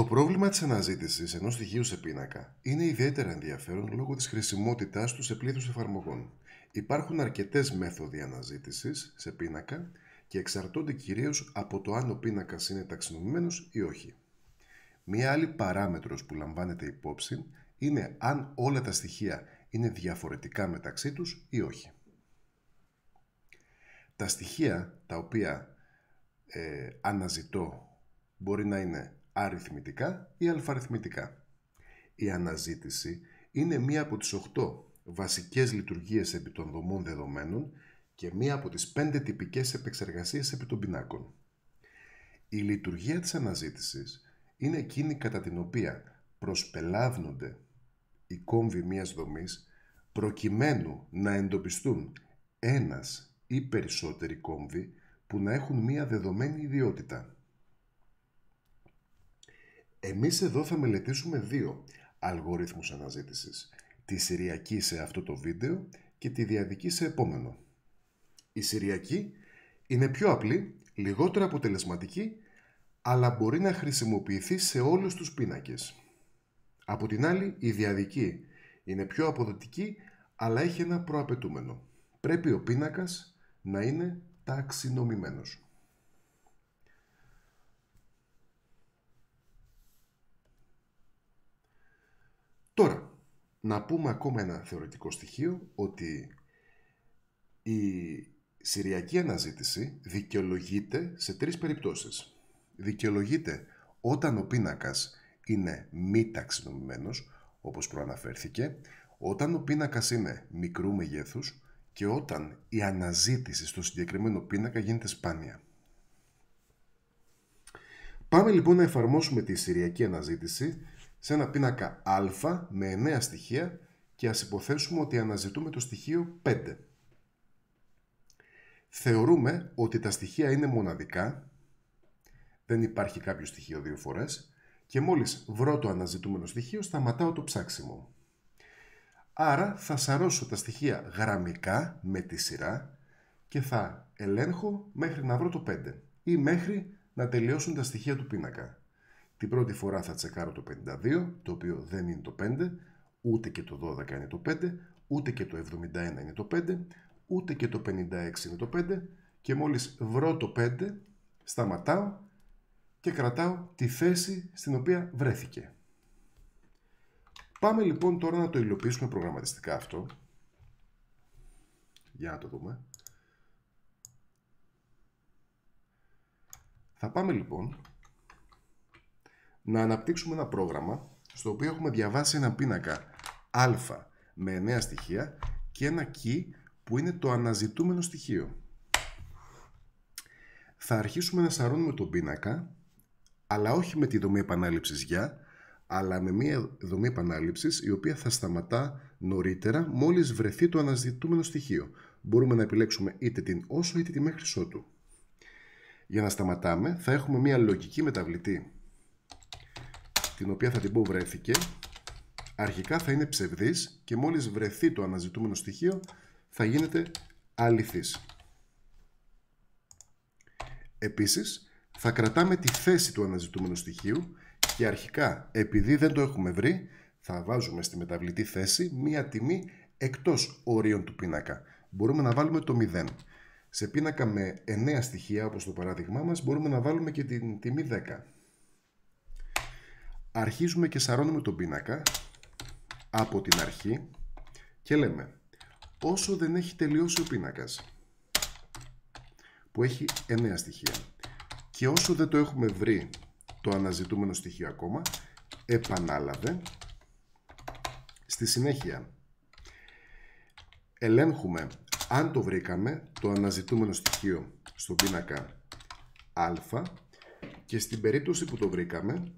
Το πρόβλημα της αναζήτησης ενός στοιχείου σε πίνακα είναι ιδιαίτερα ενδιαφέρον λόγω της χρησιμότητάς του σε πλήθος εφαρμογών. Υπάρχουν αρκετές μέθοδοι αναζήτησης σε πίνακα και εξαρτώνται κυρίως από το αν ο πίνακας είναι ταξινομημένος ή όχι. Μία άλλη παράμετρος που λαμβάνεται υπόψη είναι αν όλα τα στοιχεία είναι διαφορετικά μεταξύ τους ή όχι. Τα στοιχεία τα οποία αναζητώ μπορεί να είναι αριθμητικά ή αλφαριθμητικά. Η αναζήτηση είναι μία από τις 8 βασικές λειτουργίες επί των δομών δεδομένων και μία από τις 5 τυπικές επεξεργασίες επί των πινάκων. Η λειτουργία της αναζήτησης είναι εκείνη κατά την οποία προσπελάβνονται οι κόμβοι μιας δομής προκειμένου να εντοπιστούν ένας ή περισσότεροι κόμβοι που να έχουν μία δεδομένη ιδιότητα. Εμείς εδώ θα μελετήσουμε 2 αλγορίθμους αναζήτησης, τη σηριακή σε αυτό το βίντεο και τη διαδική σε επόμενο. Η σηριακή είναι πιο απλή, λιγότερο αποτελεσματική, αλλά μπορεί να χρησιμοποιηθεί σε όλους τους πίνακες. Από την άλλη, η διαδική είναι πιο αποδοτική, αλλά έχει ένα προαπαιτούμενο. Πρέπει ο πίνακας να είναι ταξινομημένος. Τώρα, να πούμε ακόμα ένα θεωρητικό στοιχείο, ότι η σηριακή αναζήτηση δικαιολογείται σε 3 περιπτώσεις. Δικαιολογείται όταν ο πίνακας είναι μη ταξινομημένος, όπως προαναφέρθηκε, όταν ο πίνακας είναι μικρού μεγέθους και όταν η αναζήτηση στο συγκεκριμένο πίνακα γίνεται σπάνια. Πάμε λοιπόν να εφαρμόσουμε τη σηριακή αναζήτηση σε ένα πίνακα α με 9 στοιχεία και ας υποθέσουμε ότι αναζητούμε το στοιχείο 5. Θεωρούμε ότι τα στοιχεία είναι μοναδικά, δεν υπάρχει κάποιο στοιχείο 2 φορές και μόλις βρω το αναζητούμενο στοιχείο σταματάω το ψάξιμο. Άρα θα σαρώσω τα στοιχεία γραμμικά με τη σειρά και θα ελέγχω μέχρι να βρω το 5 ή μέχρι να τελειώσουν τα στοιχεία του πίνακα. Την πρώτη φορά θα τσεκάρω το 52, το οποίο δεν είναι το 5, ούτε και το 12 είναι το 5, ούτε και το 71 είναι το 5, ούτε και το 56 είναι το 5 και μόλις βρω το 5 σταματάω και κρατάω τη θέση στην οποία βρέθηκε. Πάμε λοιπόν τώρα να το υλοποιήσουμε προγραμματιστικά αυτό. Για να το δούμε. Θα πάμε λοιπόν να αναπτύξουμε ένα πρόγραμμα στο οποίο έχουμε διαβάσει ένα πίνακα α με 9 στοιχεία και ένα key που είναι το αναζητούμενο στοιχείο. Θα αρχίσουμε να σαρώνουμε τον πίνακα, αλλά όχι με τη δομή επανάληψης για, αλλά με μια δομή επανάληψης η οποία θα σταματά νωρίτερα μόλις βρεθεί το αναζητούμενο στοιχείο. Μπορούμε να επιλέξουμε είτε την όσο είτε τη μέχρι ότου. Για να σταματάμε θα έχουμε μια λογική μεταβλητή, την οποία θα την πω βρέθηκε. Αρχικά θα είναι ψευδής και μόλις βρεθεί το αναζητούμενο στοιχείο θα γίνεται αληθής. Επίσης θα κρατάμε τη θέση του αναζητούμενου στοιχείου και αρχικά, επειδή δεν το έχουμε βρει, θα βάζουμε στη μεταβλητή θέση μία τιμή εκτός ορίων του πίνακα. Μπορούμε να βάλουμε το 0. Σε πίνακα με 9 στοιχεία, όπως το παράδειγμά μας, μπορούμε να βάλουμε και την τιμή 10. Αρχίζουμε και σαρώνουμε τον πίνακα από την αρχή και λέμε όσο δεν έχει τελειώσει ο πίνακας, που έχει 9 στοιχεία, και όσο δεν το έχουμε βρει το αναζητούμενο στοιχείο ακόμα, επανάλαβε. Στη συνέχεια ελέγχουμε αν το βρήκαμε το αναζητούμενο στοιχείο στον πίνακα α και στην περίπτωση που το βρήκαμε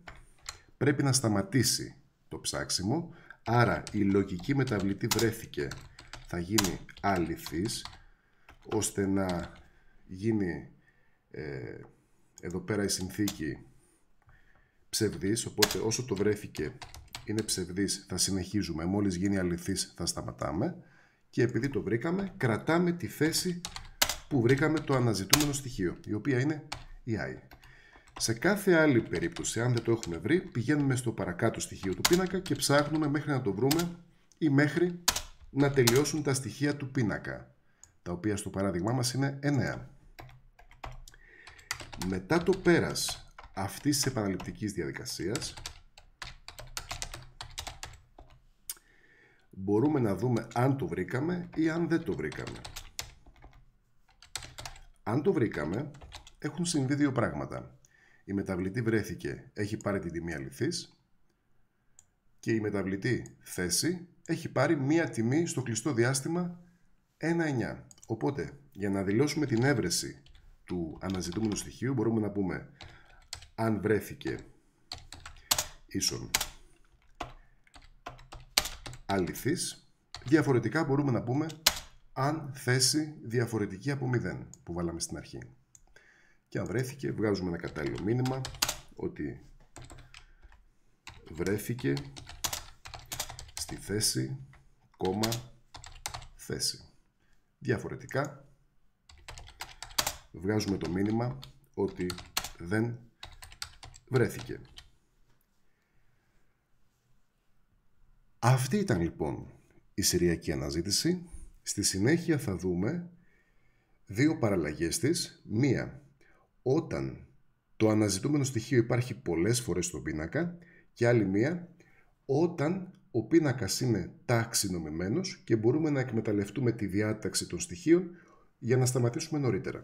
πρέπει να σταματήσει το ψάξιμο, άρα η λογική μεταβλητή βρέθηκε θα γίνει αληθής, ώστε να γίνει εδώ πέρα η συνθήκη ψευδής, οπότε όσο το βρέθηκε είναι ψευδής θα συνεχίζουμε, μόλις γίνει αληθής θα σταματάμε και επειδή το βρήκαμε κρατάμε τη θέση που βρήκαμε το αναζητούμενο στοιχείο, η οποία είναι η i. Σε κάθε άλλη περίπτωση, αν δεν το έχουμε βρει, πηγαίνουμε στο παρακάτω στοιχείο του πίνακα και ψάχνουμε μέχρι να το βρούμε ή μέχρι να τελειώσουν τα στοιχεία του πίνακα, τα οποία στο παράδειγμά μας είναι 9. Μετά το πέρας αυτής της επαναληπτικής διαδικασίας, μπορούμε να δούμε αν το βρήκαμε ή αν δεν το βρήκαμε. Αν το βρήκαμε, έχουν συμβεί δύο πράγματα. Η μεταβλητή βρέθηκε, έχει πάρει την τιμή αληθής και η μεταβλητή θέση έχει πάρει μία τιμή στο κλειστό διάστημα 1,9. Οπότε, για να δηλώσουμε την έβρεση του αναζητούμενου στοιχείου, μπορούμε να πούμε αν βρέθηκε ίσον αληθής. Διαφορετικά μπορούμε να πούμε αν θέση διαφορετική από 0 που βάλαμε στην αρχή. Και αν βρέθηκε, βγάζουμε ένα κατάλληλο μήνυμα ότι βρέθηκε στη θέση, θέση. Διαφορετικά, βγάζουμε το μήνυμα ότι δεν βρέθηκε. Αυτή ήταν λοιπόν η σηριακή αναζήτηση. Στη συνέχεια θα δούμε δύο παραλλαγές της. Μία, όταν το αναζητούμενο στοιχείο υπάρχει πολλές φορές στον πίνακα, και άλλη μία, όταν ο πίνακας είναι ταξινομημένος και μπορούμε να εκμεταλλευτούμε τη διάταξη των στοιχείων για να σταματήσουμε νωρίτερα.